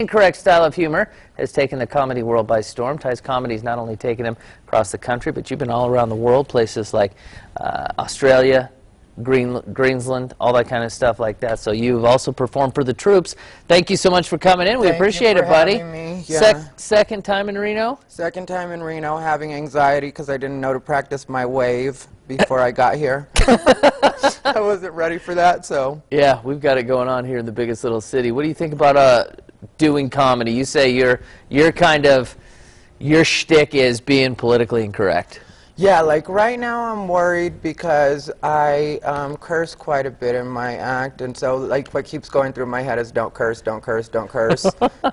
Incorrect style of humor has taken the comedy world by storm. Ty's comedy has not only taken him across the country, but you've been all around the world, places like Australia, Greensland, all that kind of stuff like that. So you've also performed for the troops. Thank you so much for coming in. We appreciate it, buddy. Me. Yeah. Second time in Reno? Second time in Reno, having anxiety because I didn't know to practice my wave before I got here. I wasn't ready for that, so. Yeah, we've got it going on here in the biggest little city. What do you think about doing comedy? You say your shtick is being politically incorrect. Yeah, like right now I'm worried because I curse quite a bit in my act, and so like what keeps going through my head is don't curse, don't curse, don't curse.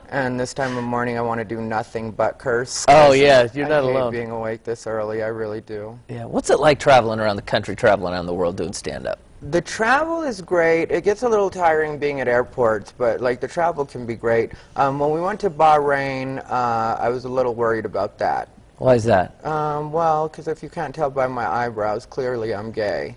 And this time of morning I want to do nothing but curse. Oh yeah, you're not alone. I hate being awake this early, I really do. Yeah, what's it like traveling around the country, traveling around the world doing stand-up? The travel is great. It gets a little tiring being at airports, but like the travel can be great. When we went to Bahrain, I was a little worried about that. Why is that? Well, because if you can't tell by my eyebrows, clearly I'm gay.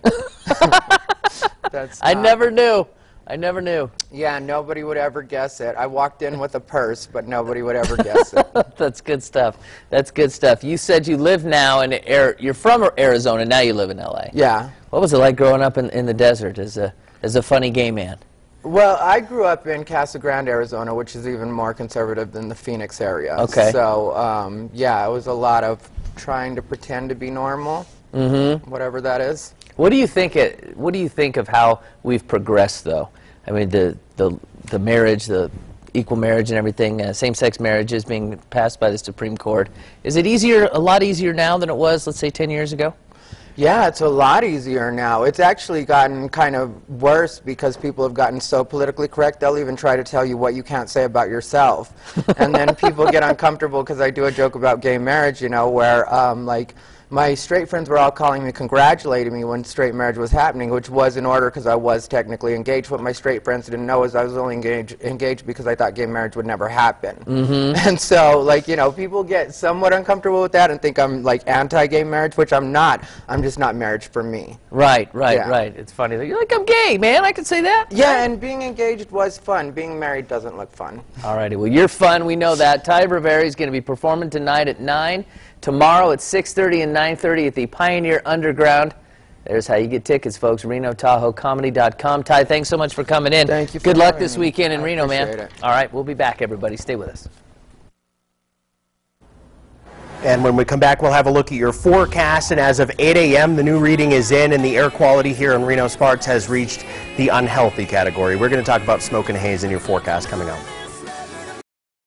I never knew. I never knew. Yeah, nobody would ever guess it. I walked in with a purse, but nobody would ever guess it. That's good stuff. That's good stuff. You said you live now in you're from Arizona. Now you live in L.A. Yeah. What was it like growing up in the desert as a funny gay man? Well, I grew up in Casa Grande, Arizona, which is even more conservative than the Phoenix area. Okay. So, yeah, it was a lot of trying to pretend to be normal, whatever that is. What do you think? What do you think of how we've progressed, though? I mean, the marriage, the equal marriage, and everything, same-sex marriage is being passed by the Supreme Court. Is it easier, a lot easier now than it was, let's say, 10 years ago? Yeah, it's a lot easier now. It's actually gotten kind of worse because people have gotten so politically correct, they'll even try to tell you what you can't say about yourself. And then people get uncomfortable because I do a joke about gay marriage, you know, where, like, my straight friends were all calling me, congratulating me when straight marriage was happening, which was in order because I was technically engaged. What my straight friends didn't know is I was only engaged because I thought gay marriage would never happen. And so, like, you know, people get somewhat uncomfortable with that and think I'm, like, anti-gay marriage, which I'm not. I'm just not marriage for me. Right. It's funny. You're like, I'm gay, man. I can say that. Yeah, and being engaged was fun. Being married doesn't look fun. All righty. Well, you're fun. We know that. Ty Rivera is going to be performing tonight at 9. Tomorrow at 6:30 and 9:30 at the Pioneer Underground. There's how you get tickets, folks. RenoTahoeComedy.com. Ty, thanks so much for coming in. Thank you for Good luck having this me. weekend in Reno, man. Appreciate it. All right, we'll be back, everybody. Stay with us. And when we come back, we'll have a look at your forecast. And as of 8 a.m., the new reading is in, and the air quality here in Reno Sparks has reached the unhealthy category. We're going to talk about smoke and haze in your forecast coming up.